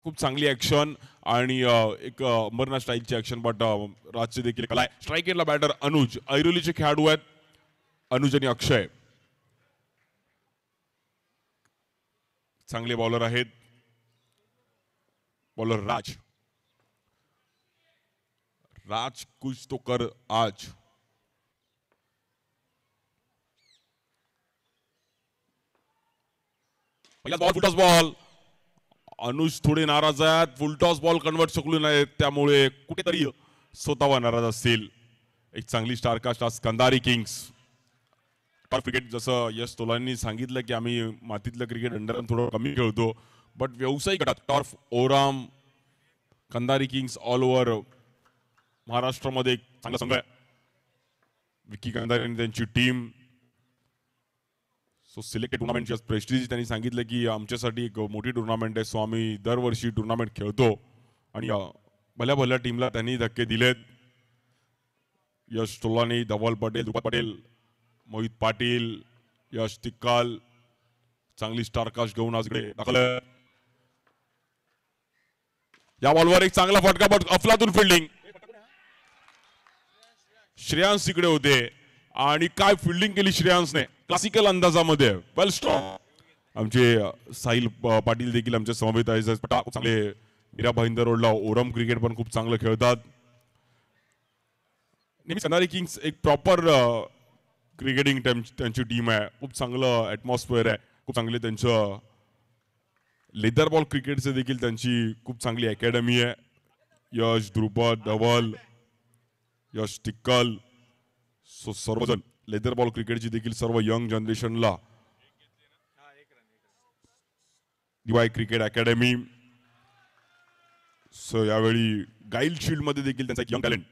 खूप चांगली ऍक्शन आणि एक अमरनाथ स्टाईलची ऍक्शन बट राजचे देखील कला आहे. स्ट्राईक एंडला बॅटर अनुज. ऐरोलीचे खेळाडू आहेत अनुज आणि अक्षय. चांगले बॉलर आहेत. बॉलर राज. राज कुछ तो कर आज. पहिला बॉल फुलटॉस बॉल. अनुज थोडे नाराज आहेत. फुलटॉस बॉल कन्वर्ट शकलो नाही त्यामुळे कुठेतरी स्वतःवर नाराज असतील. एक चांगली स्टारकास्ट आज कंधारी किंग्स. टॉप क्रिकेट जसं यश तोलांनी सांगितलं की आम्ही मातीतलं क्रिकेट अंडर थोडं कमी खेळतो बट व्यावसायिक गटात टॉर्फ ओराम कंधारी किंग्स ऑल ओव्हर महाराष्ट्रामध्ये एक चांगला संघ आहे. विकी कंधारी आणि त्यांची टीम. सो सिलेक्टेड टुर्नामेंटची प्रेस्टिज त्यांनी सांगितलं की आमच्यासाठी एक मोठी टुर्नामेंट आहे. सो आम्ही दरवर्षी टुर्नामेंट खेळतो आणि भल्या भल्या टीमला त्यांनी धक्के दिलेत. यश तोलानी, धवल पटेल, दुपा पटेल, मोहित पाटील, यश तिक्काल चांगली स्टारकास्ट घेऊन आज दाखल. या बॉलवर एक चांगला फटका बट अफलातून फिल्डिंग. श्रेयांस इकडे होते आणि काय फिल्डिंग केली श्रेयांसने क्लासिकल अंदाजामध्ये. वेल स्ट्रॉंग. आमचे साहिल पाटील देखील आमच्या समवेत आहेत. चांगले मीरा भाईंदर रोडला ओरम क्रिकेट पण खूप चांगलं खेळतात. नेहमी कंधारी किंग्स एक प्रॉपर क्रिकेटिंग त्यांची टीम आहे. खूप चांगलं ॲटमॉस्फिअर आहे. खूप चांगले त्यांचं लेदर बॉल क्रिकेटचे देखील त्यांची खूप चांगली अकॅडमी आहे. यश, ध्रुपद, धवल, यश टिक्कल. सो सर्वजण लेदर बॉल क्रिकेटची देखील सर्व यंग जनरेशनला दिवाय क्रिकेट अकॅडमी. सो यावेळी गाईल शिल्ड मध्ये देखील त्यांचा एक यंग टॅलेंट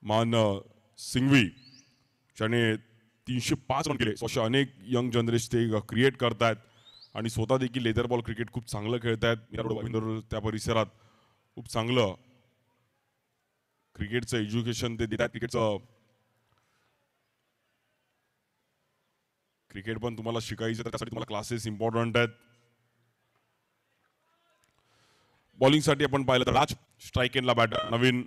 मान सिंघवी ज्याने 305 रन केले. सो अशा अनेक यंग जनरेशन ते क्रिएट करतायत आणि स्वतः देखील लेदर बॉल क्रिकेट खूप चांगलं खेळतायत. त्या परिसरात खूप चांगलं क्रिकेटचं एज्युकेशन ते देतात. क्रिकेट पण तुम्हाला शिकायचं तर त्यासाठी तुम्हाला क्लासेस इम्पॉर्टंट आहेत. बॉलिंग साठी आपण पाहिलं तर राज. स्ट्राईक एंडला बॅटर नवीन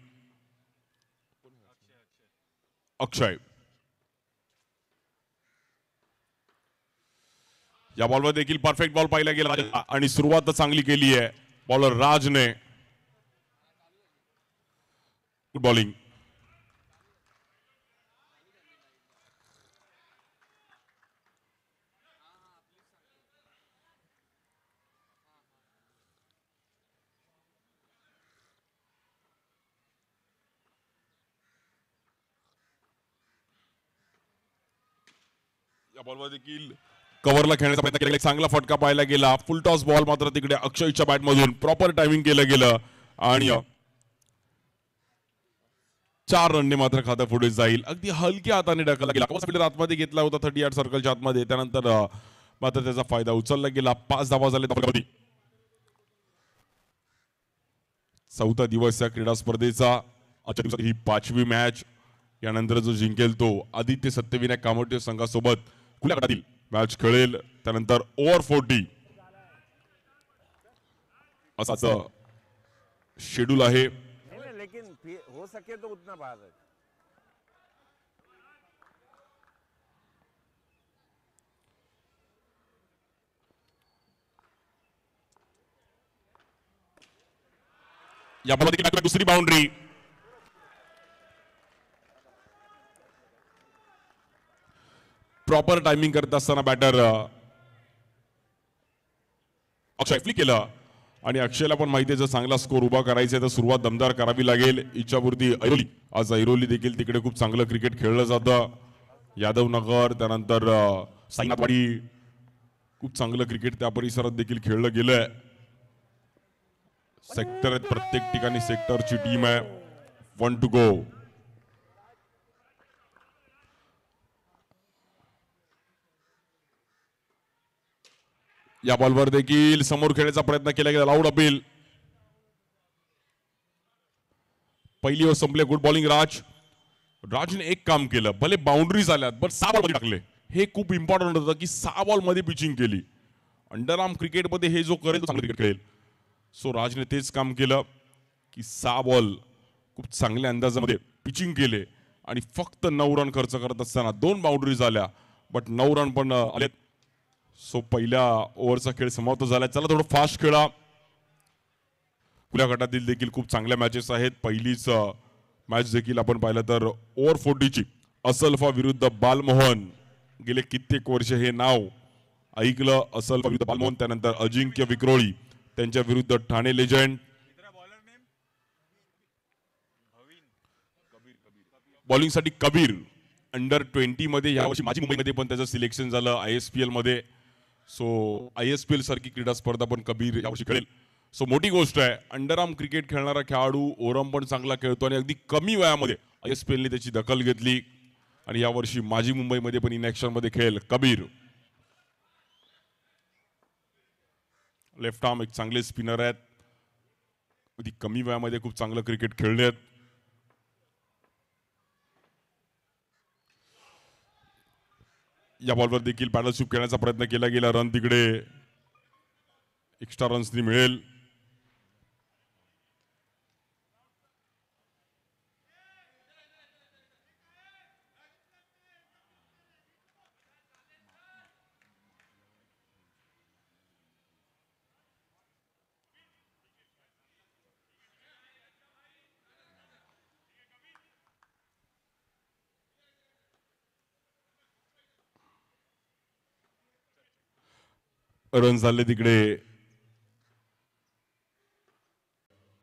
अक्षय. या बॉलवर देखील परफेक्ट बॉल पाहिला गेला आणि सुरुवात चांगली केली आहे बॉलर राजने. Good bowling. या बॉलवर देखील कव्हरला खेळण्याचा प्रयत्न केला. चांगला फटका पाहायला गेला. फुल टॉस बॉल मात्र तिकडे अक्षयच्या बॅट मधून प्रॉपर टायमिंग केलं गेलं आणि 4 रनने मात्र खातं पुढे जाईल. अगदी हलक्या हाताने ढकलला गेला. कव्हर फील्डर आतमध्ये घेतला होता 30 यार्ड सर्कलच्या आतमध्ये. त्यानंतर मात्र त्याचा फायदा उचलला गेला. 5 धावा झाले. चौथा दिवस या क्रीडा स्पर्धेचा. आजच्या दिवसात ही 5वी मॅच. यानंतर जो जिंकेल तो आदित्य सत्यविनायक कामोटे संघासोबत खुल्या गटातील मॅच खेळेल. त्यानंतर ओव्हर 40 असाच शेड्यूल आहे. लेकिन हो सके तो उतना बाहर है. या बॉलमध्ये दुसरी बाउंड्री. प्रॉपर टायमिंग करत असताना बॅटर अक्षय फ्लिक केलं आणि अक्षयला पण माहिती आहे जर चांगला स्कोर उभा करायचा आहे तर सुरुवात दमदार करावी लागेल. इच्छापूर्ती ऐरोली. आज ऐरोली देखील तिकडे खूप चांगलं क्रिकेट खेळलं जातं. यादवनगर त्यानंतर साईनाथवाडी खूप चांगलं क्रिकेट त्या परिसरात देखील खेळलं गेलंय. सेक्टर आहेत प्रत्येक ठिकाणी. सेक्टरची टीम आहे. 1 to go. या बॉलवर देखील समोर खेळण्याचा प्रयत्न केला गेला. Loud appeal. पहिली ओव्हर संपले. गुड बॉलिंग राज. राजने एक काम केलं. भले बाउंड्रीज आल्यात पण 6 बॉल टाकले. हे खूप इम्पॉर्टंट होतं की 6 बॉल मध्ये पिचिंग केली. अंडरआर्म क्रिकेटमध्ये हे जो करेल तो चांगलं क्रिकेट खेळेल. सो राजने तेच काम केलं की 6 बॉल खूप चांगल्या अंदाजामध्ये पिचिंग केले आणि फक्त 9 रन खर्च करत असताना 2 बाउंड्री झाल्या, बट 9 रन पण आलेत. सो पहिल्या ओव्हरचा खेळ समाप्त झाला. चला थोडं फास्ट खेळा. खुल्या गटातील देखील खूप चांगल्या मॅचेस आहेत. पहिलीच मॅच देखील आपण पाहिलं तर ओव्हर 40ची असल्फा विरुद्ध बालमोहन. गेले कित्येक वर्ष हे नाव ऐकलं, असल्फा विरुद्ध बालमोहन. त्यानंतर अजिंक्य विक्रोळी त्यांच्या विरुद्ध ठाणे लेजंड. बॉलिंगसाठी कबीर अंडर 20 मध्ये यावर्षी माझी मुंबईमध्ये पण त्याचं सिलेक्शन झालं ISPL मध्ये. सो ISPL सारखी क्रीडा स्पर्धा पण कबीर यावर्षी खेळेल. सो मोठी गोष्ट आहे. अंडरआर्म क्रिकेट खेळणारा खेळाडू, ओरम पण चांगला खेळतो आणि अगदी कमी वयामध्ये ISPL ने त्याची दखल घेतली आणि यावर्षी माझी मुंबईमध्ये पण इनॅक्शन मध्ये खेळेल कबीर. लेफ्ट आर्म एक चांगले स्पिनर आहेत. अगदी कमी वयामध्ये खूप चांगलं क्रिकेट खेळले आहेत. या बॉलवर देखील पॅडल स्वीप खेळण्याचा प्रयत्न केला गेला. रन तिकडे एक्स्ट्रा रन्सनी मिळेल. रन झाले तिकडे.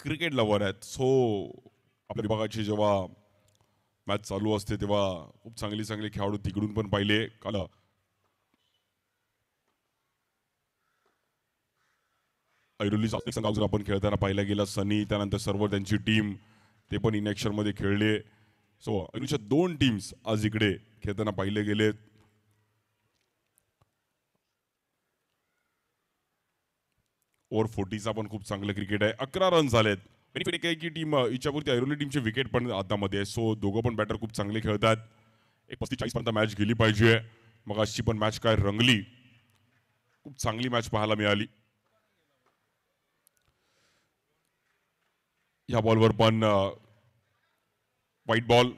क्रिकेट लवर आहेत. सो आपल्या विभागाची जेव्हा मॅच चालू असते तेव्हा खूप चांगले खेळाडू तिकडून पण पाहिले. काल ऐरोली संघ जर आपण खेळताना पाहिला गेला, सनी त्यानंतर सर्व त्यांची टीम ते पण इनॅक्शन मध्ये खेळले. सो ऐरोलीच्या 2 टीम्स आज इकडे खेळताना पाहिले गेलेत. ओव्हर 40चा पण खूप चांगलं क्रिकेट आहे. 11 रन झालेत. बेनिफिट आहे की टीम इच्छापुरती ऐरोली टीमचे विकेट पण हातामध्ये आहे. सो दोघं पण बॅटर खूप चांगले खेळतात. एक 35-40 पर्यंत मॅच गेली पाहिजे. मग अशी पण मॅच काय रंगली. खूप चांगली मॅच पाहायला मिळाली. या बॉलवर पण व्हाईट बॉल.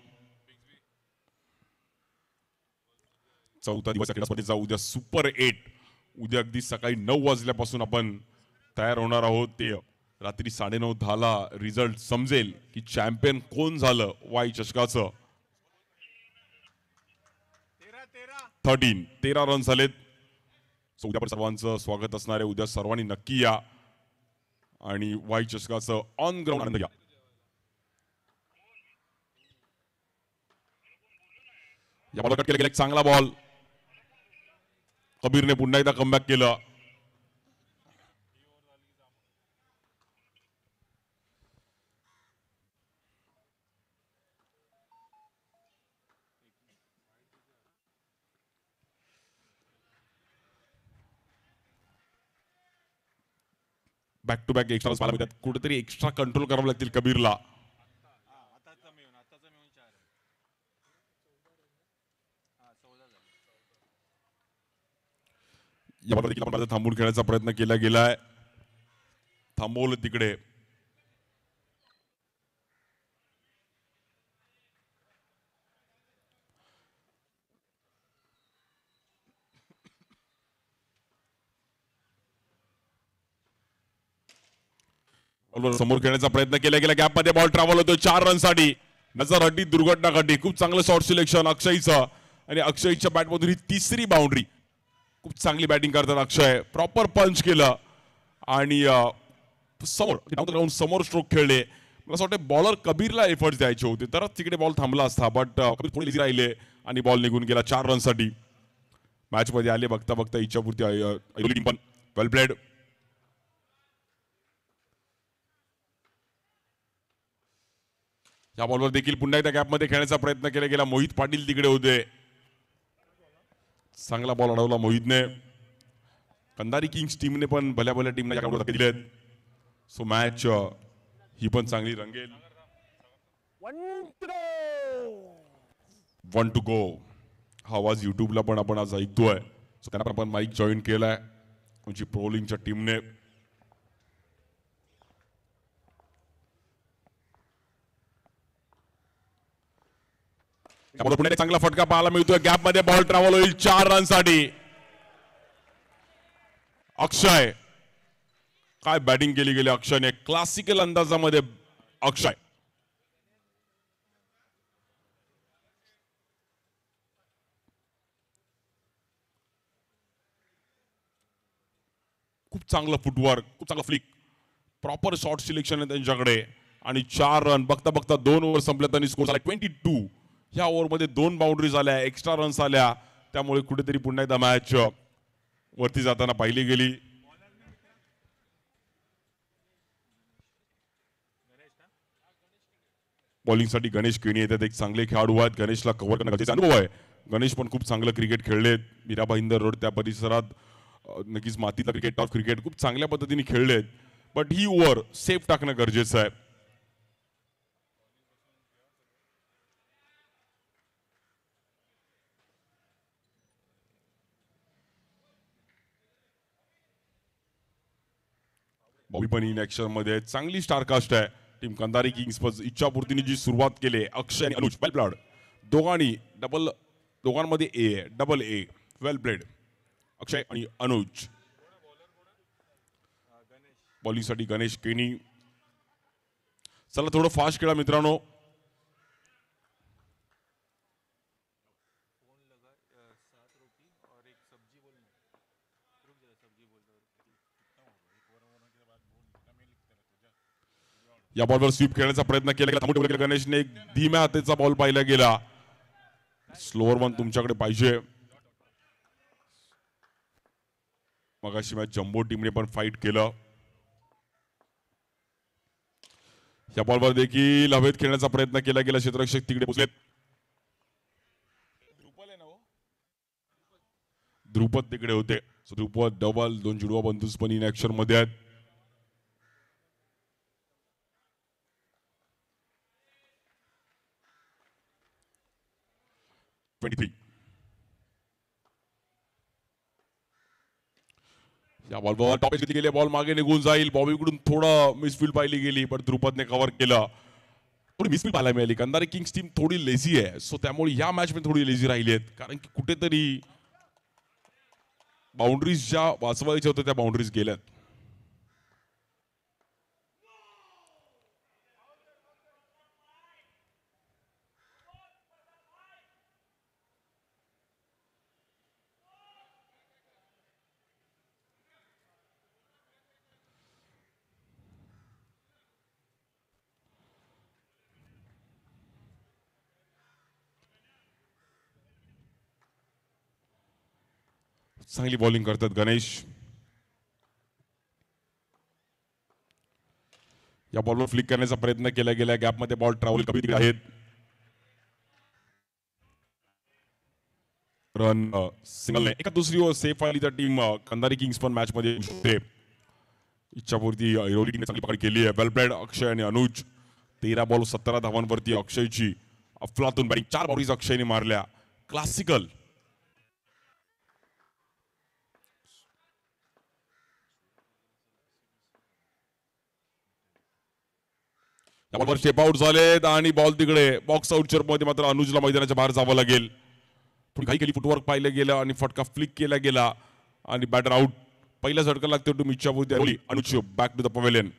चौथा दिवस क्रीडा स्पर्धेचा उद्या सुपर 8. उद्या अगदी सकाळी 9 वाजल्यापासून आपण तयार होणार आहोत. ते रात्री 9:30-10ला रिझल्ट समजेल की चॅम्पियन कोण झालं वाई चषकाचं. 13 रन झालेत. सो उद्या पण सर्वांचं स्वागत असणार आहे. उद्या सर्वांनी नक्की या आणि वाई चषकाचं ऑन ग्राउंड आनंद घ्या. या बॉल कट केला गेला. एक चांगला बॉल. कबीरने पुन्हा एकदा कमबॅक केलं. बॅक टू बॅक एक्स्ट्रा पाहायला मिळतात. कुठेतरी एक्स्ट्रा कंट्रोल करावं लागतील कबीरला. या देखील आपण थांबून खेळण्याचा प्रयत्न केला गेलाय. थांबवलं तिकडे. समोर खेळण्याचा प्रयत्न केला गेला. गॅप मध्ये बॉल ट्रॅव्हल होतो 4 रन साठी. नजर हड्डी दुर्घटना घडली. खूप चांगलं शॉर्ट सिलेक्शन अक्षयचं आणि अक्षयच्या बॅट मधून ही 3री बाउंड्री. खूप चांगली बॅटिंग करतात अक्षय. प्रॉपर पंच केलं आणि समोर स्ट्रोक खेळले. मला असं वाटतं बॉलर कबीरला एफर्ट्स द्यायचे होते तरच तिकडे बॉल थांबला असता, बट कबीर थोडे इझी राहिले आणि बॉल निघून गेला 4 रन साठी. मॅच मध्ये आले बघता बघता इच्छापुरती ऐरोली टीम पण वेल प्लेड. या बॉलवर देखील पुन्हा एकदा गॅप मध्ये खेळण्याचा प्रयत्न केला गेला. मोहित पाटील तिकडे होते. चांगला बॉल अडवला मोहितने. कंधारी किंग्स टीमने पण भल्या भल्या टीमला दिलेत. सो मॅच ही पण चांगली रंगेल. 1 to go हा आवाज युट्यूबला पण आपण आज ऐकतोय. सो त्यांना पण माईक जॉईन केलाय आमची प्रोलिंगच्या टीमने. त्यामुळे पुढे चांगला फटका पाहायला मिळतोय. गॅप मध्ये बॉल ट्रॅव्हल होईल 4 रनसाठी. अक्षय, काय बॅटिंग केली गेली अक्षयने. क्लासिकल अंदाजामध्ये अक्षय. खूप चांगलं फुटवर्क, खूप चांगलं फ्लिक, प्रॉपर शॉट सिलेक्शन आहे त्यांच्याकडे. आणि 4 रन बघता बघता 2 ओव्हर संपल्यात आणि स्कोर झाला 22. ह्या ओव्हरमध्ये 2 बाउंड्रीज आल्या, एक्स्ट्रा रन्स आल्या, त्यामुळे कुठेतरी पुन्हा एकदा मॅच वरती जाताना पाहिली गेली. बॉलिंगसाठी गणेश केणी येतात. एक चांगले खेळाडू आहेत. गणेशला कव्हर करणं गरजेचा अनुभव आहे. गणेश पण खूप चांगलं क्रिकेट खेळलेत. मीरा भाईंदर रोड त्या परिसरात नक्कीच मातीतलं क्रिकेट, टॉप क्रिकेट खूप चांगल्या पद्धतीने खेळलेत. बट ही ओव्हर सेफ टाकणं गरजेचं आहे. बॉबी पण इन ऍक्शन मध्ये चांगली स्टारकास्ट आहे. टीम कंधारी किंग्स इच्छापूर्तीने जी सुरुवात केली अक्षय आणि अनुज वेल प्लेड. दोघांमध्ये A double A. Well played अक्षय आणि अनुज. बॉलिंगसाठी गणेश केणी. चला थोडं फास्ट खेळा मित्रांनो. या बॉलवर स्वीप खेळण्याचा प्रयत्न केला गेला. गणेशने एक धीम्या हातेचा बॉल पाहिला गेला. स्लोअर वन तुमच्याकडे पाहिजे. मगाशी मॅच जम्बो टीमने पण फाईट केलं. या बॉलवर देखील हवेत खेळण्याचा प्रयत्न केला गेला. क्षेत्ररक्षक तिकडे पोहोचलेत. ध्रुपद तिकडे होते. ध्रुपद डबल, 2 जुडवा बंधूस पण इन ऍक्शन मध्ये आहेत. या बॉलवर टॉप घेतली गेली. बॉल मागे निघून जाईल. बॉबीकडून थोडं मिसफील्ड पाहिली गेली पण ध्रुपदने कव्हर केलं. थोडी मिसफील्ड पाहायला मिळाली. कंधारी किंग्स टीम थोडी लेझी आहे. सो त्यामुळे या मॅच मध्ये थोडी लेझी राहिली आहेत. कारण की कुठेतरी बाउंड्रीज ज्या वाचवायच्या होत्या त्या बाउंड्रीज गेल्यात. चांगली बॉलिंग करतात गणेश. या बॉलवर फ्लिक करण्याचा प्रयत्न केला गेला. गॅपमध्ये बॉल ट्रॅव्हल कमी तिकडे आहेत. रन सिंगल नाही. एका दुसरी ओव्हर सेफ आली तर टीम कंधारी किंग्स पण मॅच मध्ये येऊ शकते. इच्छापूर्ती ऐरोली टीमने चांगली पकड केली आहे. वेल प्लेड अक्षय आणि अनुज. 13 बॉल 17 धावांवरती अक्षयची अफलातून बॅटिंग. 4 बाउंड्रीज अक्षयने मारल्या. क्लासिकल. बॉलवर स्टेप आउट झालेत आणि बॉल तिकडे बॉक्स आउटच्या मध्ये मात्र अनुजला मैदानाच्या बाहेर जावं लागेल. थोडी घाई केली. फुटवर्क पाहिलं गेलं आणि फटका फ्लिक केला गेला आणि बॅटर आउट. पहिला झटका लागतो to Ichhapurti. Anuj back to the pavilion.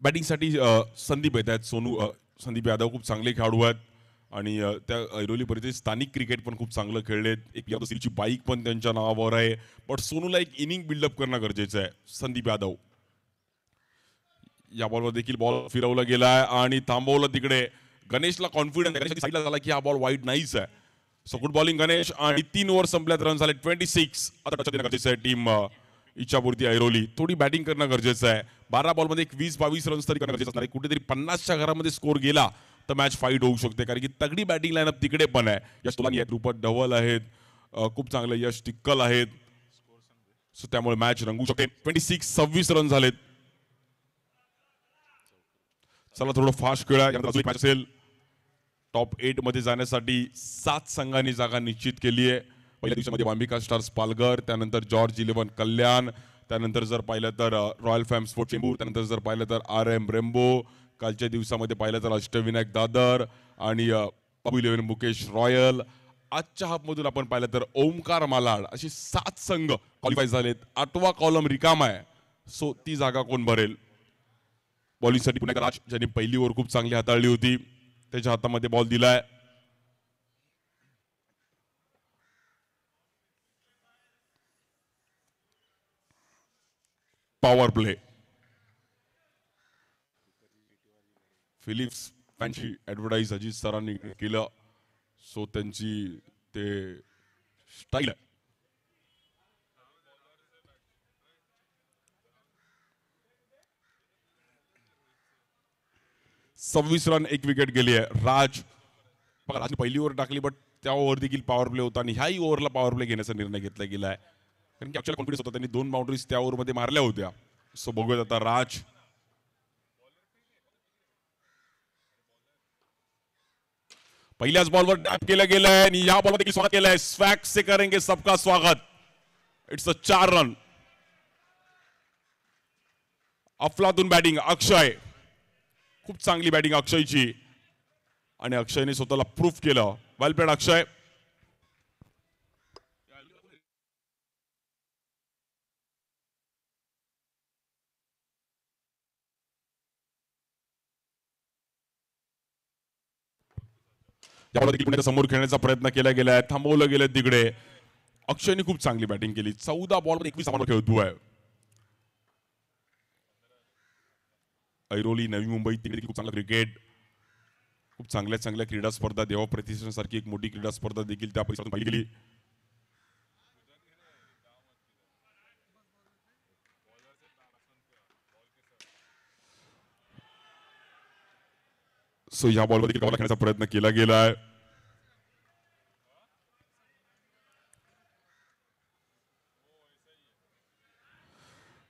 बॅटिंगसाठी संदीप येत आहेत. संदीप यादव खूप चांगले खेळाडू आहेत आणि त्या ऐरोली परिसरात स्थानिक क्रिकेट पण खूप चांगलं खेळलेत. एक यादवची बाईक पण त्यांच्या नावावर आहे. पण सोनूला एक इनिंग बिल्डअप करणं गरजेचं आहे. संदीप यादव. या बॉलवर देखील बॉल फिरवला गेलाय आणि थांबवलं तिकडे. गणेशला कॉन्फिडन्स आहे, साईडला झाला की हा बॉल वाईट नाहीच आहे. सो गुड बॉलिंग गणेश आणि 3 ओव्हर संपल्यात रन झाले 26. आता टच देणं गरजेचं आहे टीम इच्छापूर्ती ऐरोली. थोडी बॅटिंग करणं गरजेचं आहे. 12 बॉलमध्ये एक 20-22 रन्स तरी करणं गरजेचं असणार आहे. कुठेतरी 50च्या घरामध्ये स्कोर गेला तर मॅच फाईट होऊ शकते, कारण की तगडी बॅटिंग लाईनअप तिकडे पण आहे. यश तुलानी आहेत, रुपट धवल आहेत, खूप चांगले यश टिक्कल आहेत. सो त्यामुळे मॅच रंगू शकते. 26 रन झालेत. चला थोडं फास्ट खेळा. यानंतर मॅच असेल. टॉप 8 मध्ये जाण्यासाठी 7 संघांनी जागा निश्चित केली आहे. पहिल्या दिवसामध्ये वांबिका स्टार्स पालघर, त्यानंतर जॉर्ज 11 कल्याण, त्यानंतर जर पाहिलं तर रॉयल फॅम स्पोर्ट चेंबूर, त्यानंतर जर पाहिलं तर RM रेम्बो, कालच्या दिवसामध्ये पाहिलं तर अष्टविनायक दादर आणि बाबू 11 मुकेश रॉयल. आजच्या हाफमधून आपण पाहिलं तर ओमकार मालाड, अशी 7 संघ क्वालिफाय झालेत. 8वा कॉलम रिकामा आहे. सो ती जागा कोण भरेल? बॉलिंगसाठी पुन्हा राज, ज्यांनी पहिली ओव्हर खूप चांगली हाताळली होती, त्याच्या हातामध्ये बॉल दिलाय. Power play. फिलिप्स फॅनची ऍडव्हर्टाईज अजित सरांनी केलं. सो त्यांची ते स्टाईल आहे. 26 रन, 1 विकेट गेली आहे. राज बघा, राजने पहिली ओव्हर टाकली, बट त्या ओव्हर देखील पॉवर प्ले होता आणि ह्याही ओव्हरला पॉवर प्ले घेण्याचा निर्णय घेतला गेला आहे, कारण की ऍक्च्युअली कॉन्फिडन्स होता. त्यांनी 2 बाउंड्रीज त्या ओव्हरमध्ये मारल्या होत्या. सो बघूयात आता राज. पहिल्याच बॉलवर टॅप केलं गेलंय आणि या बॉलवर देखील स्वागत केलंय. स्वॅग से करेंगे सबका स्वागत. It's a 4 run. अफलातून बॅटिंग अक्षय, खूप चांगली बॅटिंग अक्षयची आणि अक्षयने स्वतःला प्रूफ केलं. वेल प्लेड अक्षय. देखील समोर खेळण्याचा प्रयत्न केला गेलाय, थांबवलं गेलं तिकडे. अक्षयने खूप चांगली बॅटिंग केली. 14 बॉलवर 21 धावा खेळतोय. ऐरोली नवी मुंबई तिकडे खूप चांगलं क्रिकेट, खूप चांगल्या क्रीडा स्पर्धा, देवा प्रतिष्ठान सारखी एक मोठी क्रीडा स्पर्धा देखील त्या परिसरातून पाहिली गेली. सो या बॉलवर देखील खेळण्याचा प्रयत्न केला गेलाय.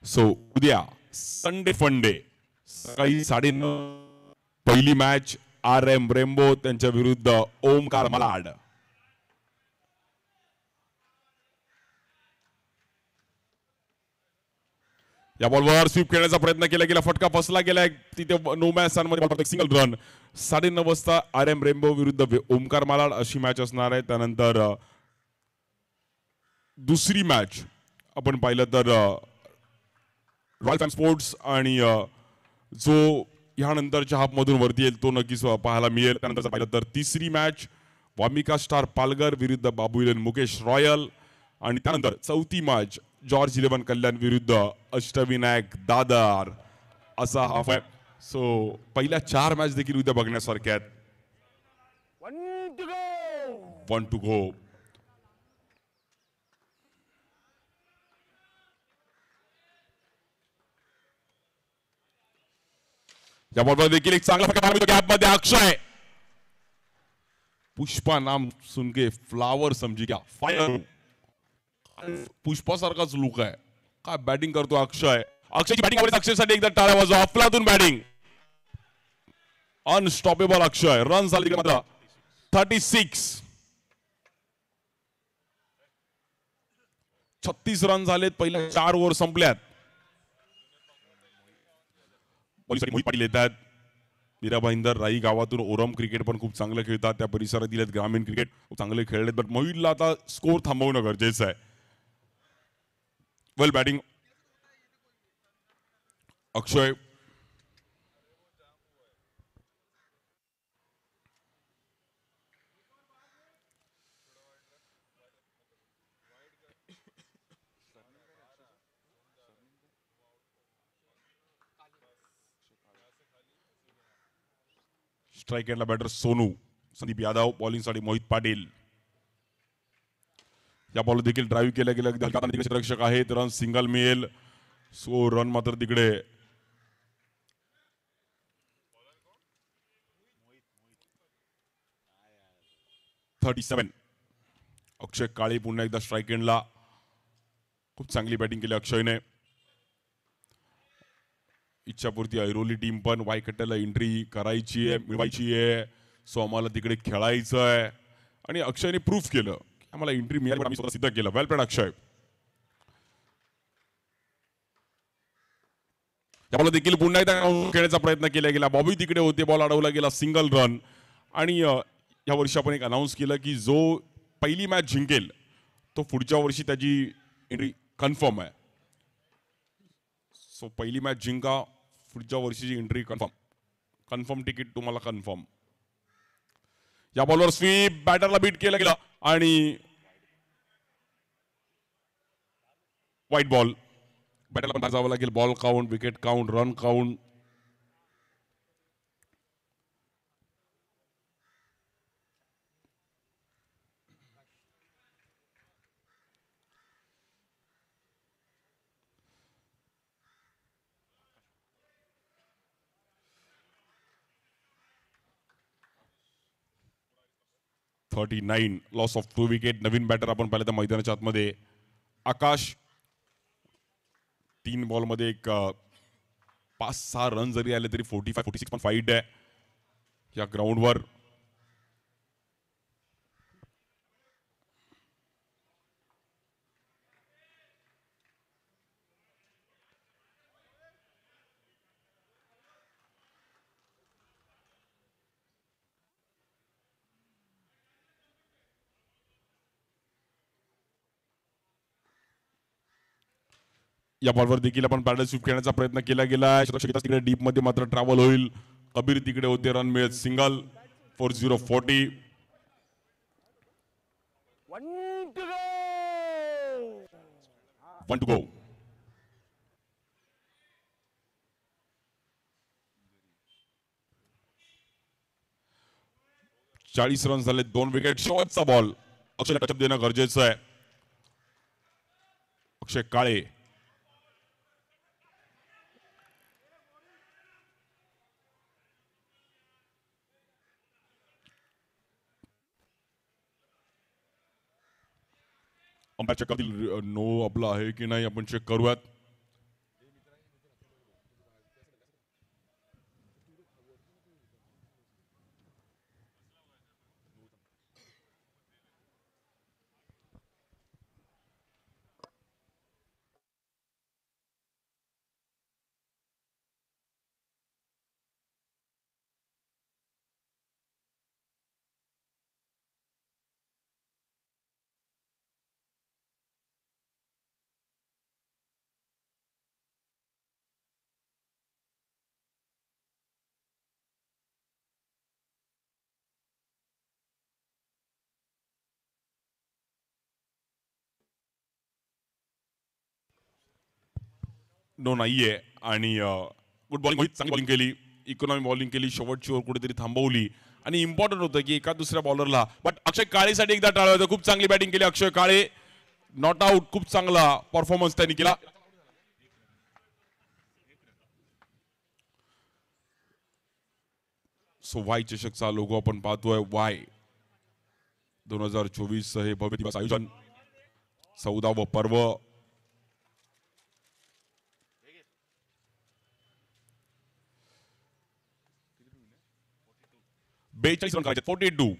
सो उद्या संडे फंडे सकाळी 9:30 पहिली मॅच RM रेम्बो त्यांच्या विरुद्ध ओमकार मालाड. या बॉलवर स्वीप खेळण्याचा प्रयत्न केला गेला, फटका फसला गेलाय तिथे. नो मॅच मध्ये बॉल सिंगल रन. 9:30 वाजता RM रेम्बो विरुद्ध ओमकार मालाड अशी मॅच असणार आहे. त्यानंतर दुसरी मॅच आपण पाहिलं तर रॉयल फॅम स्पोर्ट्स आणि जो ह्यानंतरच्या हाफमधून वरती येईल तो नक्कीच पाहायला मिळेल. त्यानंतर पाहिलं तर तिसरी मॅच वामिका स्टार पालघर विरुद्ध बाबू 11 मुकेश रॉयल आणि त्यानंतर चौथी मॅच जॉर्ज 11 कल्याण विरुद्ध अष्टविनायक दादर असा हाफ आहे. सो पहिल्या 4 मॅच देखील उद्या बघण्यासारख्या आहेत. 1 to go. या बॉलवर देखील एक चांगला फटका मारला गॅप मध्ये अक्षय. पुष्पा नाम सुनके फ्लावर समजी क्या फायर. पुष्पा सारखाच लुक आहे. काय बॅटिंग करतो अक्षय. अक्षयची बॅटिंग आवडते. अक्षयसाठी एकदा टाळ्या वाजवा. अफलातून बॅटिंग. अनस्टॉपेबल अक्षय. रन झाले तिकडे मात्र 36. 36 रन झालेत. पहिल्या 4 ओव्हर संपल्यात. मोहित पाटील येतात. मीरा भाईंदर राई गावातून ओरम क्रिकेट पण खूप चांगलं खेळतात. त्या परिसरातील ग्रामीण क्रिकेट खूप चांगले खेळलेत. बट मोहितला आता स्कोर थांबवणं गरजेचं आहे. वेल बॅटिंग अक्षय. स्ट्राईक एंडला बॅटर सोनू, संदीप यादव बॉलिंगसाठी मोहित पाटील. या बॉल देखील ड्राईव्ह केल्या गेल्या तिकडे क्षेत्ररक्षक आहेत. रन सिंगल मिळेल. सो रन मात्र तिकडे 37. अक्षय काळे पुन्हा एकदा स्ट्राईक एंडला. खूप चांगली बॅटिंग केली अक्षयने. इच्छापूर्ती ऐरोली टीम पण वायकट्याला एंट्री करायची आहे, मिळवायची आहे. सो आम्हाला तिकडे खेळायचं आहे आणि अक्षयने प्रूफ केलं की आम्हाला एंट्री मिळाली, आम्ही स्वतः सिद्ध केलं. वेल प्लेड अक्षय. त्यामुळे देखील पुन्हा एकदा खेळण्याचा प्रयत्न केला गेला. बॉबी तिकडे होते, बॉल अडवला गेला, सिंगल रन. आणि या वर्षी आपण एक अनाऊन्स केलं की जो पहिली मॅच जिंकेल तो पुढच्या वर्षी त्याची एंट्री कन्फर्म आहे. सो पहिली मॅच जिंका, पुढच्या वर्षीची एंट्री कन्फर्म तिकीट तुम्हाला कन्फर्म. या बॉलवर स्वीप, बॅटरला बीट केलं गेलं आणि व्हाईट बॉल. बॅटरला पण जावं लागेल. Ball count, wicket count, run count. $39 loss of 2 wicket. नवीन बॅटर आपण पाहिलं तर मैदानाच्या आतमध्ये आकाश. 3 बॉलमध्ये एक 5-6 रन जरी आले तरी 45-46 पण फाईट आहे या ग्राउंडवर. या बॉलवर देखील आपण पॅडल स्वीप खेळण्याचा प्रयत्न केला गेला. तिकडे डीप मध्ये मात्र ट्रॅव्हल होईल. कबीर तिकडे होते, रन मिळत सिंगल. 40-40. 1 to go. चाळीस रन झाले, 2 विकेट. शेवटचा बॉल अक्षयला टचअप देणं गरजेचं आहे. अक्षय काळे. अंपायर चेक करतील, नो आपला आहे की नाही आपण चेक करूयात. नो नाहीये. आणि गुड बॉलिंग, चांगली बॉलिंग केली, इकॉनॉमी बॉलिंग केली, शेवटची ओव्हर कुठेतरी थांबवली. आणि इम्पॉर्टंट होतं की एका दुसऱ्या बॉलरला, बट अक्षय काळेसाठी एकदा टाळलं होतं. खूप चांगली बॅटिंग केली अक्षय काळे. Not out. खूप चांगला परफॉर्मन्स त्यांनी केला. सो वाय चषकचा लोगो आपण पाहतोय. वाय 2024 हे भव्य दिवस आयोजन, 14व पर्व. 42 रन करायचे. 42.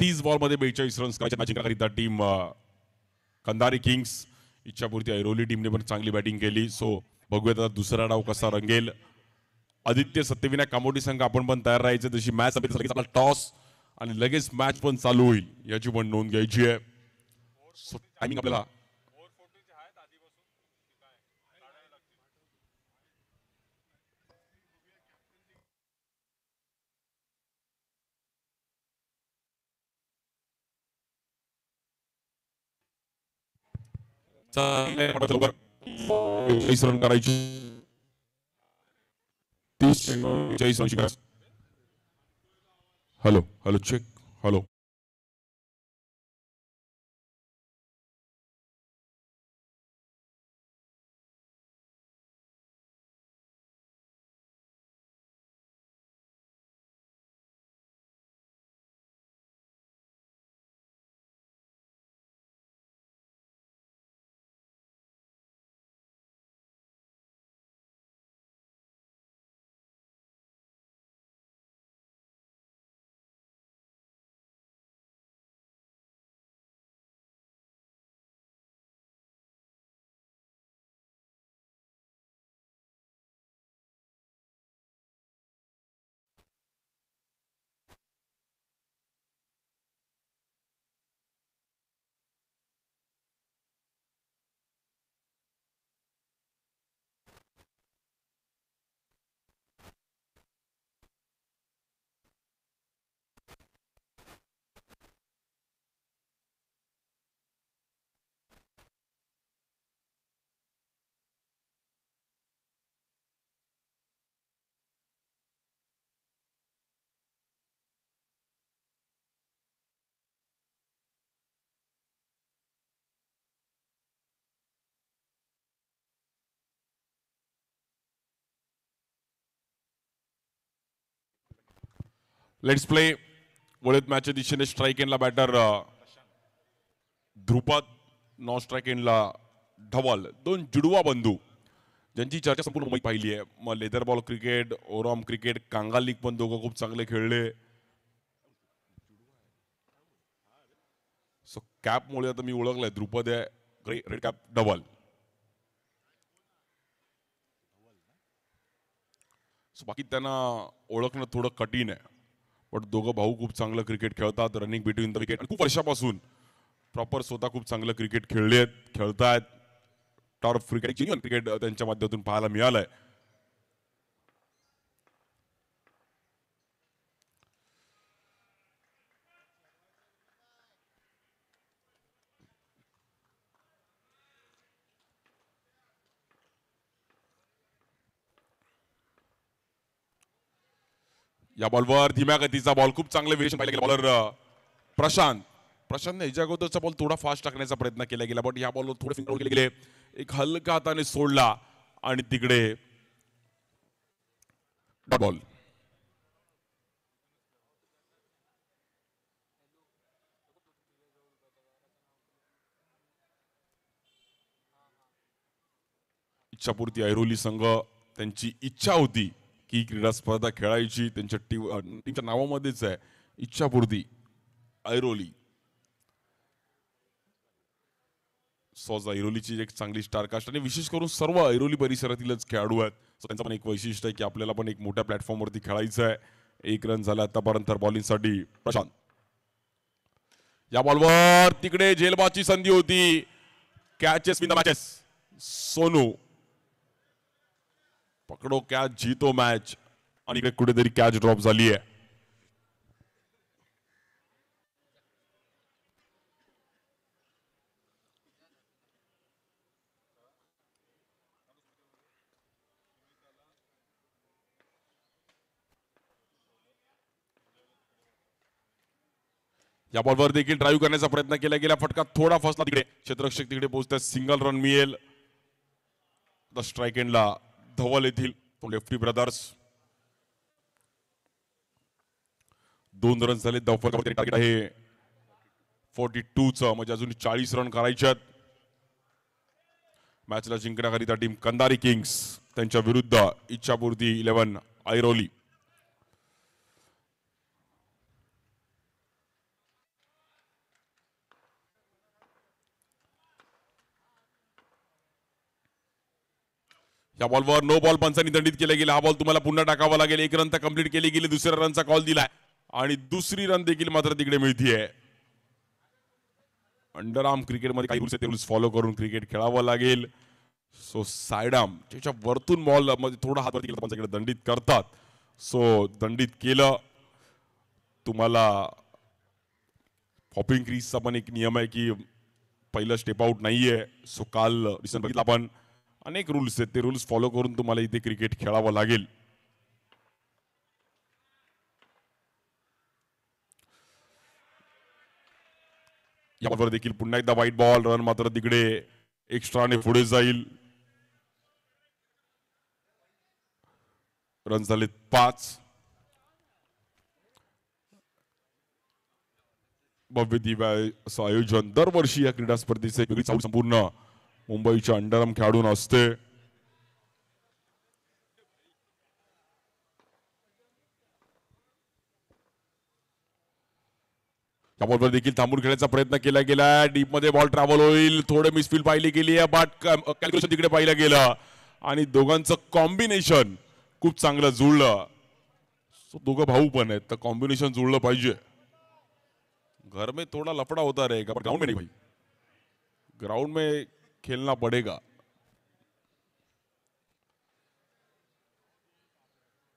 30 बॉलमध्ये 42 रन्स करायच्या मॅच जिंकण्याकरिता टीम कंधारी किंग्स. इच्छापूर्ती ऐरोली टीमने पण चांगली बॅटिंग केली. सो बघूयात आता दुसरा डाव कसा रंगेल. आदित्य सत्यविनायक कामोटी संघ आपण पण तयार राहायचं. तशी मॅच लगेच आपला टॉस आणि लगेच मॅच पण चालू होईल याची पण नोंद घ्यायची आहे. सो टायमिंग आपल्याला रन करायची. 30 रनची गरज. Hello hello check. Hello let's play. वळत मॅचच्या दिशेने स्ट्राईक एंडला बॅटर ध्रुपद, नॉन स्ट्राईक एंडला धवल. दोन जुडवा बंधू ज्यांची चर्चा संपूर्ण मुंबईत पाहिली आहे. मग लेदर बॉल क्रिकेट, ओरॉम क्रिकेट, कांगाल लीग पण दोघं खूप चांगले खेळले. सो कॅप मुळे आता मी ओळखलंय ध्रुपद आहे रेड कॅप डबल. सो बाकी त्यांना ओळखणं थोडं कठीण आहे. पण दोघं भाऊ खूप चांगलं क्रिकेट खेळतात. Running between the wicket. खूप वर्षापासून प्रॉपर स्वतः खूप चांगलं क्रिकेट खेळतायत. टर्फ क्रिकेट, जिनियन क्रिकेट त्यांच्या माध्यमातून पाहायला मिळालंय. या बॉलवर धीम्या गतीचा बॉल, खूप चांगलं व्हेरिएशन पाहिलं गेलं. बॉलर प्रशांतने याच्या अगोदरचा बॉल थोडा फास्ट टाकण्याचा प्रयत्न केला गेला. बट या बॉलवर थोडे फिंगर केले गेले. एक हलका हाताने सोडला आणि तिकडे बॉल. इच्छापूर्ती ऐरोली संघ, त्यांची इच्छा होती की क्रीडा स्पर्धा खेळायची. त्यांच्या टीमच्या नावामध्येच आहे इच्छापूर्ती ऐरोली. सॉज ऐरोलीची एक चांगली स्टारकास्ट आणि विशेष करून सर्व ऐरोली परिसरातीलच खेळाडू आहेत. त्यांचं पण एक वैशिष्ट्य आहे की आपल्याला पण एक मोठ्या प्लॅटफॉर्मवरती खेळायचं आहे. 1 रन झाला आतापर्यंत बॉलिंगसाठी प्रशांत. या बॉलवर तिकडे झेलबाची संधी होती. Catches win the matches. Sonu पकडो कॅच जीतो मॅच. आणि इकडे कुठेतरी कॅच ड्रॉप झाली आहे. या बॉलवर देखील ड्राईव्ह करण्याचा प्रयत्न केला गेला. फटका थोडा फसला तिकडे. क्षेत्ररक्षक तिकडे पोहोचतात. सिंगल रन मिळेल. द स्ट्राईक एंडला धवल येथील लेफ्टी ब्रदर्स. 2 रन झाले. टार्गेट आहे 42चं, म्हणजे अजून 40 रन करायचे आहेत. मॅचला जिंकण्याकरिता टीम कंधारी किंग्स त्यांच्या विरुद्ध इच्छापूर्ती 11 ऐरोली. या बॉलवर नो बॉल पंचांनी दंडित केले गेले. हा बॉल तुम्हाला पुन्हा टाकावा लागेल. एक रन तर कंप्लीट केली गेली. दुसऱ्या रनचा कॉल दिलाय आणि दुसरी रन देखील मात्र तिकडे मिळतीये. अंडरआर्म क्रिकेटमध्ये काही रूल्स आहेत, ते रूल्स फॉलो करून क्रिकेट खेळावं लागेल. सो साइडआर्म त्याच्या वरतून बॉल मध्ये थोडा हात वरती केला तर पंचाकडे दंडित करतात. सो दंडित केलं. तुम्हाला हॉपिंग क्रीजचा पण एक नियम आहे की पहिलं स्टेप आउट नाहीये. सो काल बघितलं आपण अनेक रूल्स आहेत, ते रूल्स फॉलो करून तुम्हाला इथे क्रिकेट खेळावं लागेल. यावर देखील पुन्हा एकदा व्हाईट बॉल. रन मात्र तिकडे एक्स्ट्राने पुढे जाईल. रन झाले 5. भव्य दिव्य असं आयोजन दरवर्षी या क्रीडा स्पर्धेचे वेगळी चाहूल संपूर्ण मुंबईच्या अंडरआर्म खेळाडूंना असते. या बॉलवर देखील थांबून खेळण्याचा प्रयत्न केला गेलाय. डीप मध्ये बॉल ट्रॅव्हल होईल. थोडे मिसफील्ड पाहिली गेली आहे, बट कॅल्क्युलेशन तिकडे पाहिलं गेलं आणि दोघांचं कॉम्बिनेशन खूप चांगलं जुळलं. दोघं भाऊ पण आहेत, तर कॉम्बिनेशन जुळलं पाहिजे. घर में थोड़ा लफड़ा होता रहेगा पर ग्राउंड में नहीं भाई. ग्राउंड में खेलना पड़ेगा.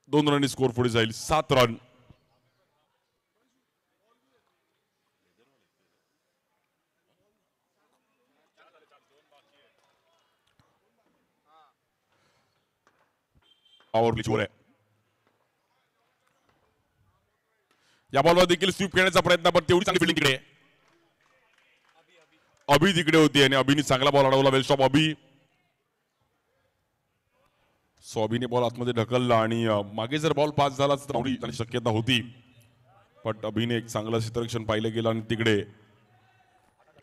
2 रन स्कोर पुढे जाईल. 7 रन. पॉवर प्ले आहे. या बॉलवर देखील स्वीप खेळण्याचा प्रयत्न, पण तेवढी चांगली फिल्डिंग तिकडे. अभि तिकडे होती आणि अभिनी चांगला बॉल अडवला. वेल स्टॉप अभि. सो अभिने बॉल आतमध्ये ढकलला आणि मागे जर बॉल पास झाला तर थोडी शक्यता होती, पण अभिने एक चांगलं क्षेत्ररक्षण पाहिलं गेलं आणि तिकडे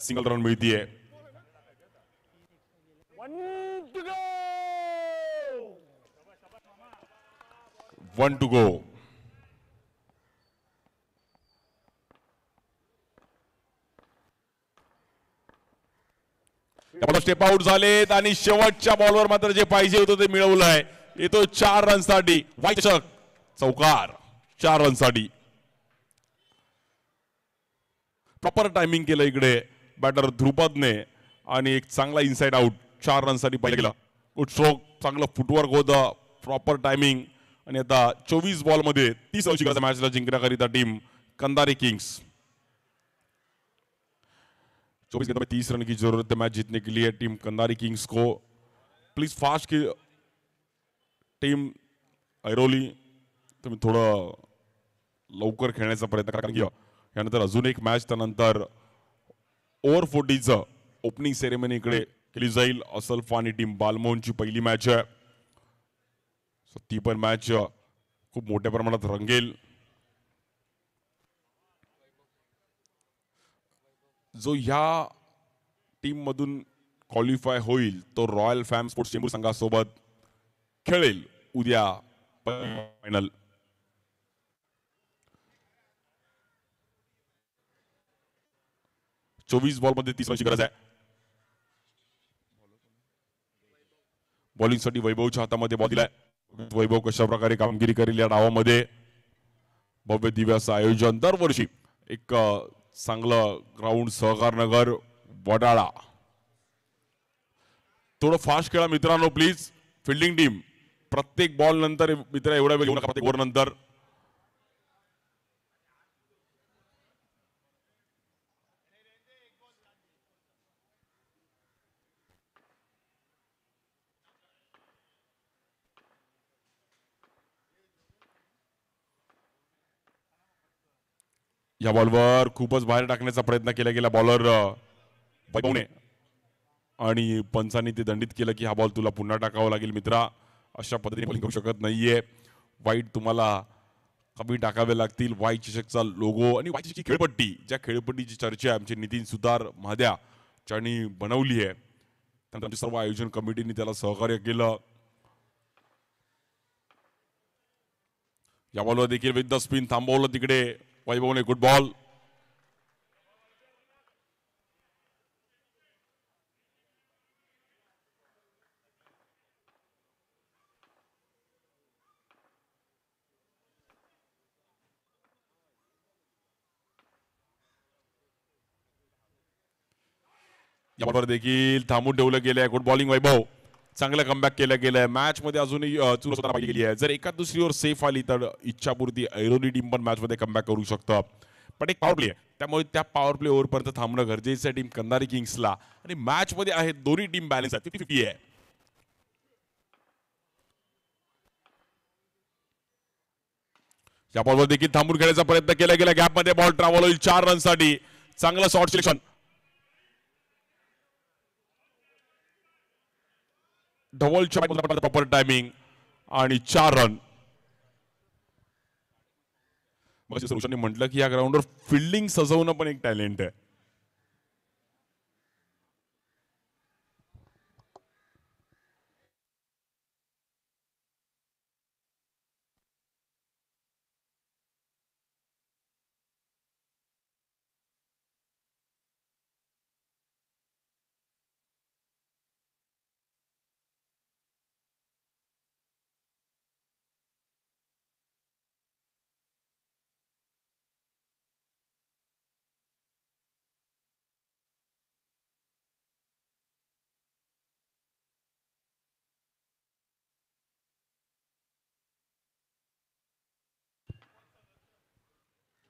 सिंगल रन मिळतीये. 1 to go. स्टेप आउट झालेत आणि शेवटच्या बॉलवर मात्र जे पाहिजे होतं ते मिळवलंय. येतो 4 रनसाठी वाईट चौकार. 4 रनसाठी प्रॉपर टायमिंग केलं इकडे बॅटर ध्रुपदने आणि एक चांगला इनसाइड आउट. 4 रनसाठी पाहिलं गेलं. Good stroke. चांगलं फुटवर्क होतं. Proper timing. आणि आता 24 बॉल मध्ये 30 रन मॅचला जिंकण्याकरिता टीम कंदारी किंग्स. 24 गेंदों में 30 रन की जरूरत है मैच जीतने के लिए टीम कंदारी किंग्स को. प्लीज फास्ट की टीम ऐरोली तुम्ही थोडं लवकर खेळण्याचा प्रयत्न करा, कारण की यानंतर अजून एक मॅच, त्यानंतर ओव्हर 40चं ओपनिंग सेरेमनी इकडे केली जाईल. असल्फ आणि टीम बालमोहनची पहिली मॅच आहे. ती पण मॅच खूप मोठ्या प्रमाणात रंगेल. जो ह्या टीम मधून क्वालिफाय होईल तो रॉयल फॅम स्पोर्ट्स चेंबूर संघासोबत खेळेल उद्या फायनल. चोवीस बॉल मध्ये 30 रनची गरज आहे. बॉलिंगसाठी वैभवच्या हातामध्ये बॉल दिलाय. वैभव कशा प्रकारे कामगिरी करेल या डावामध्ये. भव्य दिव्याचं आयोजन दरवर्षी. एक चांगलं ग्राउंड सहकार नगर वडाळा. थोडं फास्ट खेळा मित्रांनो प्लीज. फिल्डिंग टीम प्रत्येक बॉल नंतर मित्र एवढा वेळ घेऊ नका. प्रत्येक ओव्हर नंतर या बॉलवर खूपच बाहेर टाकण्याचा प्रयत्न केला गेला बॉलर वैभवने आणि पंचांनी ते दंडित केलं की हा बॉल तुला पुन्हा टाकावा लागेल मित्रा. अशा पद्धतीने बॉलिंग करू शकत नाहीये. वाईट तुम्हाला कमी टाकावे लागतील. वाईट चषकचा लोगो आणि वाईट चषकची खेळपट्टी, ज्या खेळपट्टीची चर्चा आमचे नितीन सुतार महाद्या ज्यांनी बनवली आहे, त्यानंतर आमच्या सर्व आयोजन कमिटीने त्याला सहकार्य केलं. या बॉलवर देखील विथ द स्पिन थांबवलं तिकडे वैभवने. Good ball. यावर देखील थांबून ठेवलं गेलंय. गुड बॉलिंग वैभव, चांगलं कमबॅक केलं गेलंय. मॅच मध्ये अजूनही चुरस होताना पाहिली गेली आहे. जर एका दुसरी ओव्हर सेफ आली तर इच्छापूर्ती ऐरोली टीम पण मॅच मध्ये कमबॅक करू शकतं. पण एक पॉवर प्ले आहे, त्यामुळे त्या पॉवर प्ले ओव्हर पर्यंत थांबणं गरजेचं आहे टीम कंधारी किंग्सला. आणि मॅच मध्ये आहे दोन्ही टीम बॅलन्स आहे, 50-50 आहे. या बॉलवर देखील थांबून खेळायचा प्रयत्न केला गेला. गॅप मध्ये बॉल ट्रॅव्हल होईल 4 रनसाठी. चांगलं शॉर्ट सिलेक्शन. धवलच्या प्रॉपर टायमिंग आणि 4 रन. मग रोशनने म्हटलं की या ग्राउंडवर फिल्डिंग सजवणं पण एक टॅलेंट आहे.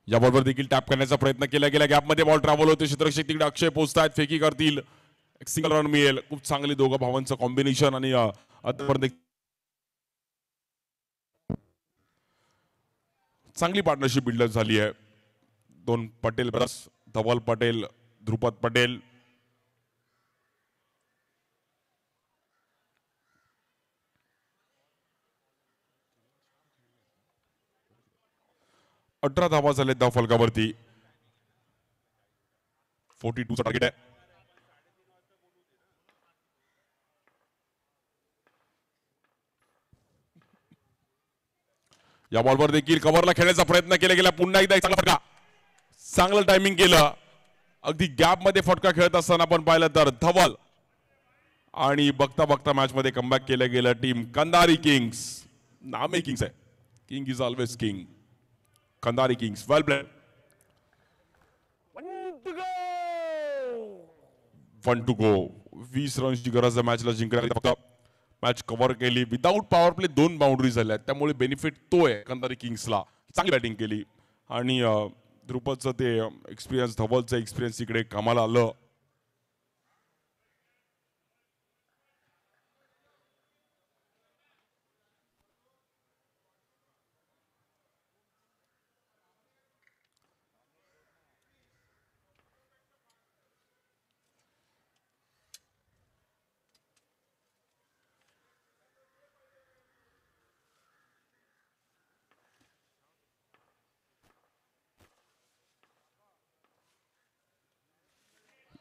या बॉलवर देखील टॅप करण्याचा प्रयत्न केला गेला. गॅपमध्ये बॉल ट्रॅव्हल होते. क्षेत्ररक्षक तिकडे अक्षय पोहोचतायत, फेकी करतील, एक सिंगल रन मिळेल. खूप चांगली दोघं भावांचं कॉम्बिनेशन आणि चांगली पार्टनरशिप बिल्डअप झाली आहे. दोन पटेल ब्रदर्स, धवल पटेल, ध्रुपद पटेल. अठरा धावा झाले धाव फलकावरती. 42 चा टार्गेट आहे. या बॉलवर देखील कव्हरला खेळण्याचा प्रयत्न केला गेला. पुन्हा एकदा एक चांगला फटका, चांगलं टायमिंग केलं. अगदी गॅप मध्ये फटका खेळत असताना आपण पाहिलं तर धवल आणि बघता बघता मॅच मध्ये कमबॅक केलं गेलं. टीम कंधारी किंग्स, नामे किंग्स आहे, king is always king. Kandhari Kings well played. 1 to go. 20 रन्सची गरज आहे मॅचला जिंकण्यासाठी. फक्त मॅच कव्हर केली विदाऊट पॉवर प्ले. 2 बाउंड्री झाल्या, त्यामुळे बेनिफिट तो आहे कंधारी किंग्सला. चांगली बॅटिंग केली आणि ध्रुपदचं ते एक्सपिरियन्स, धवलचं एक्सपिरियन्स इकडे कामाला आलं.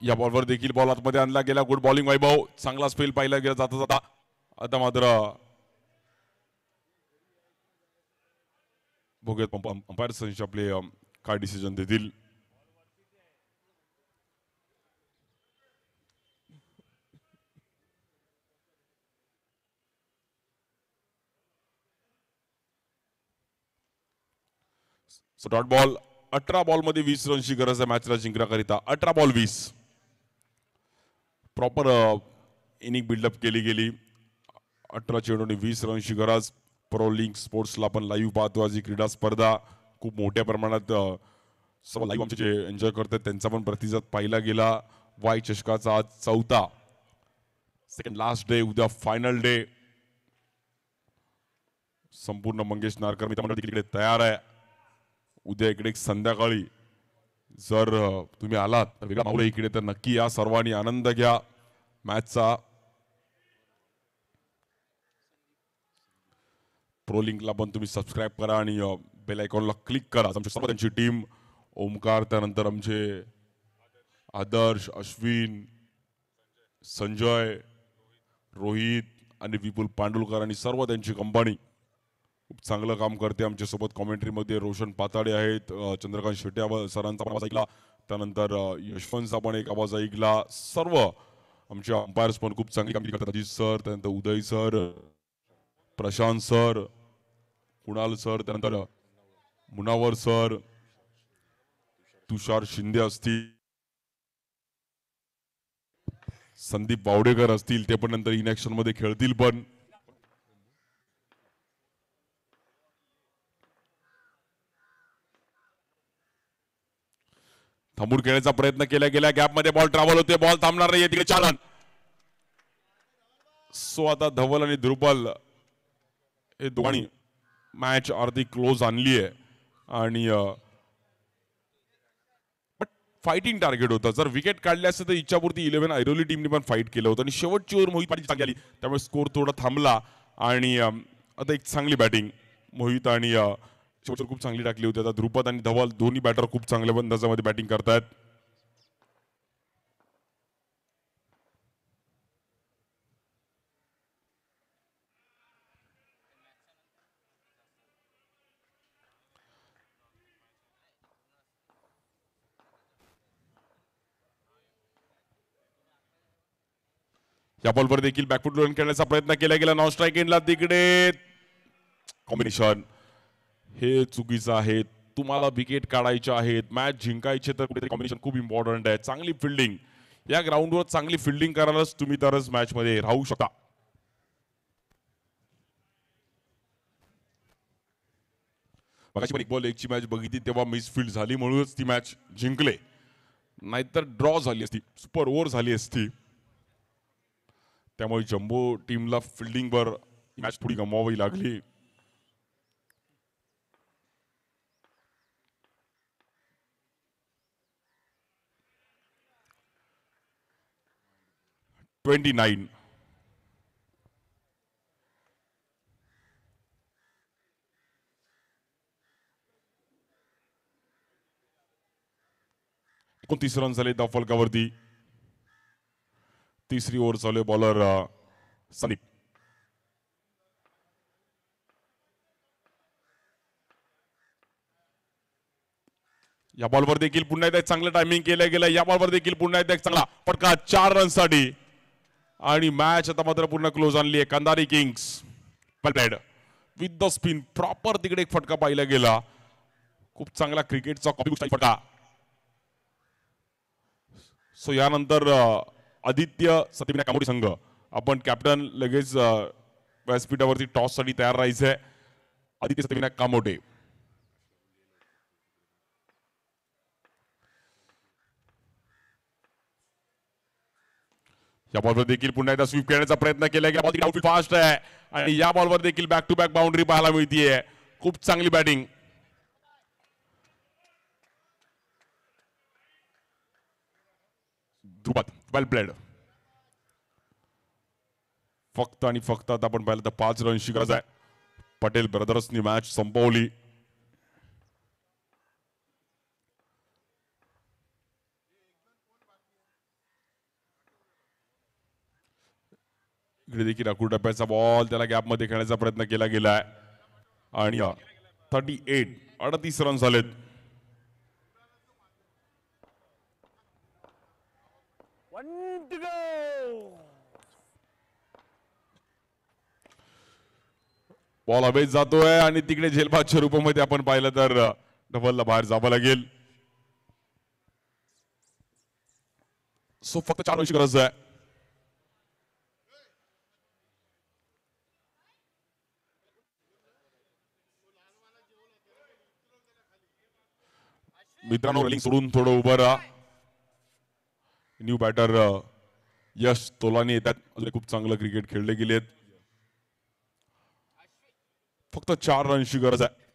या बॉलवर देखील बॉल आतमध्ये आणला गेला. गुड बॉलिंग वैभव, चांगला स्पेल पाहिला गेला जाता जाता. आता मात्र बघूयात अंपायर आपले काय डिसिजन देतील. Dot ball. 18 बॉल मध्ये 20 रनची गरज आहे मॅचला जिंकण्याकरिता. 18 बॉल 20. प्रॉपर इनिंग बिल्डअप केली गेली. 18 चेंडूंनी 20 रनची गरज. प्रो लीग स्पोर्ट्सला आपण लाईव्ह पाहतो. आज ही क्रीडा स्पर्धा खूप मोठ्या प्रमाणात सर्व लाईव्ह आमचे जे एन्जॉय करतात त्यांचा पण प्रतिसाद पाहिला गेला. वाय चषकाचा आज 4था सेकंड लास्ट डे, उद्या फायनल डे. संपूर्ण मंगेश नारकर मित्रमंडळ तिकडे तयार आहे. उद्या इकडे संध्याकाळी जर तुम्ही आलात तर वेगळा माहोल इकडे, तर नक्की या, सर्वांनी आनंद घ्या मॅचचा. प्रो लिंकला पण तुम्ही सबस्क्राईब करा आणि बेल आयकॉनला क्लिक करा. आमच्या सर्व त्यांची टीम, ओमकार, त्यानंतर आमचे आदर्श, अश्विन, संजय, रोहित आणि विपुल पांडुलकर आणि सर्व त्यांची कंपनी खूप चांगलं काम करते. आमच्यासोबत कॉमेंट्रीमध्ये रोशन पाताडे आहेत, चंद्रकांत शेट्टे सरांचा आवाज ऐकला, त्यानंतर यशवंतचा पण एक आवाज ऐकला. सर्व आमचे अंपायर्स पण खूप चांगली कामगिरी करतात. अजित सर, त्यानंतर Uday sir, Prashant sir, Kunal sir, त्यानंतर मुनावर सर, तुषार शिंदे असतील, संदीप वावडेकर असतील ते पण नंतर इनॅक्शन मध्ये खेळतील पण थांबून खेळण्याचा प्रयत्न केला गेला गॅप मध्ये बॉल ट्रॅव्हल होते बॉल थांबणार नाही तिकडे चालन सो आता धवल आणि ध्रुपल हे दोन्ही मॅच अर्धी क्लोज आणली आहे आणि फायटिंग टार्गेट होतं जर विकेट काढले असते तर इच्छापूर्ती 11 ऐरोली टीमने पण फाईट केलं होतं आणि शेवटची ओव्हर मोहित पाटील चांगली आली त्यामुळे स्कोर थोडा थांबला आणि आता एक चांगली बॅटिंग मोहित आणि शेवटची खूप चांगली टाकली होती आता ध्रुपद आणि धवल दोन्ही बॅटर खूप चांगल्या अंदाजामध्ये बॅटिंग करतायत या बॉलवर देखील बॅकफुट रन खेळण्याचा प्रयत्न केला गेला नॉन स्ट्राईक एंडला तिकडे कॉम्बिनेशन हे चुकीचं आहे तुम्हाला विकेट काढायचे आहेत मॅच जिंकायचे तर कुठेतरी कॉम्बिनेशन खूप इम्पॉर्टंट आहे चांगली फिल्डिंग या ग्राउंडवर चांगली फिल्डिंग करायलाच तुम्ही तरच मॅच मध्ये राहू शकता मगाशी पण एक बॉल एकची मॅच बघितली तेव्हा मिसफिल्ड झाली म्हणूनच ती मॅच जिंकले नाहीतर ड्रॉ झाली असती सुपर ओव्हर झाली असती त्यामुळे जम्बो टीमला फिल्डिंगवर मॅच थोडी गमवावी लागली ट्वेंटी 29 रन झाले द फलकावरती तिसरी ओव्हर चालू बॉलर संदीप या बॉलवर देखील पुन्हा एकदा चांगलं टायमिंग केलं गेलं या बॉलवर देखील पुन्हा एकदा चांगला फटका 4 रनसाठी आणि मॅच आता मात्र पूर्ण क्लोज आणली आहे Kandhari kings with the spin proper तिकडे एक फटका पाहिला गेला खूप चांगला क्रिकेटचा कॉपी फटका सो यानंतर आदित्य सत्यविनायक कामोडी संघ आपण कॅप्टन लगेच व्यासपीठावरती टॉस साठी तयार राहायचंय आदित्य सत्यविनायक कामोटे या बॉलवर देखील पुन्हा एकदा स्वीप करण्याचा प्रयत्न केला गया बॉल फास्ट आहे आणि या बॉलवर देखील बॅक टू बॅक बाउंड्री पाहायला मिळतीये खूप चांगली बॅटिंग ध्रुपद वेल प्लेड फक्त आणि फक्त आता आपण पाहिलं तर 5 रनची गरज आहे पटेल ब्रदर्सनी मॅच संपवली इकडे देखील अकूट टप्प्याचा बॉल त्याला गॅप मध्ये खेळण्याचा प्रयत्न केला गेलाय आणि 38 रन झालेत बॉल हवेत जातोय आणि तिकडे झेलबादच्या रूपामध्ये आपण पाहिलं तर डबलला बाहेर जावं लागेल सो फक्त 4 रनची गरज आहे मित्रांनो रनिंग सोडून थोडं उभं राहा न्यू बॅटर यश तोलानी येतात खूप चांगलं क्रिकेट खेळले गेलेत फक्त 4 रनची गरज आहे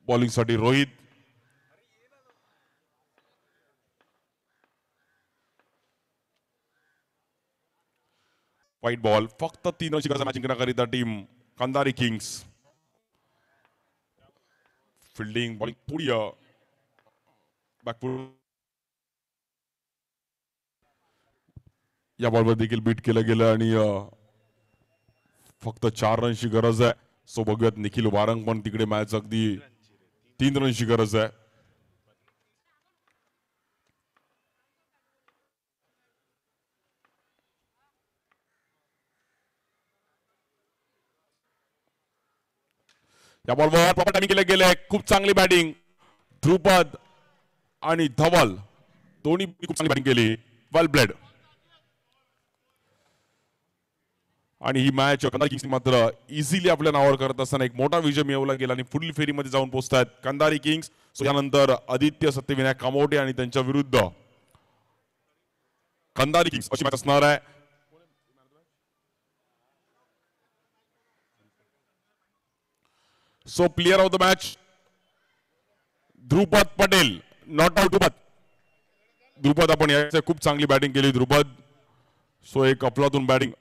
बॉलिंग साठी रोहित व्हाईट बॉल फक्त 3 रनची गरज मॅचिंग करण्याकरिता team Kandhari Kings fielding bowling पुढे बॅकफुट या बॉलवर देखील बीट केलं गेलं आणि फक्त 4 रनची गरज आहे. सो बघूयात निखिल वारंग पण तिकडे मॅच अगदी 3 रनची गरज आहे. या बॉलवर प्रॉपर टाइमिंग केलं गेलंय. खूप चांगली बॅटिंग. ध्रुपद आणि धवल दोन्ही खूप चांगली बॅटिंग केली. वेल प्लेड. आणि ही मॅच कंधारी किंग्स मात्र इझिली आपल्या नावावर करत असताना एक मोठा विजय मिळवला गेला आणि पुढील फेरीमध्ये जाऊन पोहोचतात कंधारी किंग्स. सो यानंतर आदित्य सत्यविनायक कामोटे आणि त्यांच्या विरुद्ध कंधारी किंग्स अशी मॅच असणार आहे. So player of the match Dhrupad Patel. Not out Dhrupad आपण याच्या खूप चांगली बॅटिंग केली ध्रुपद. सो एक अफलातून बॅटिंग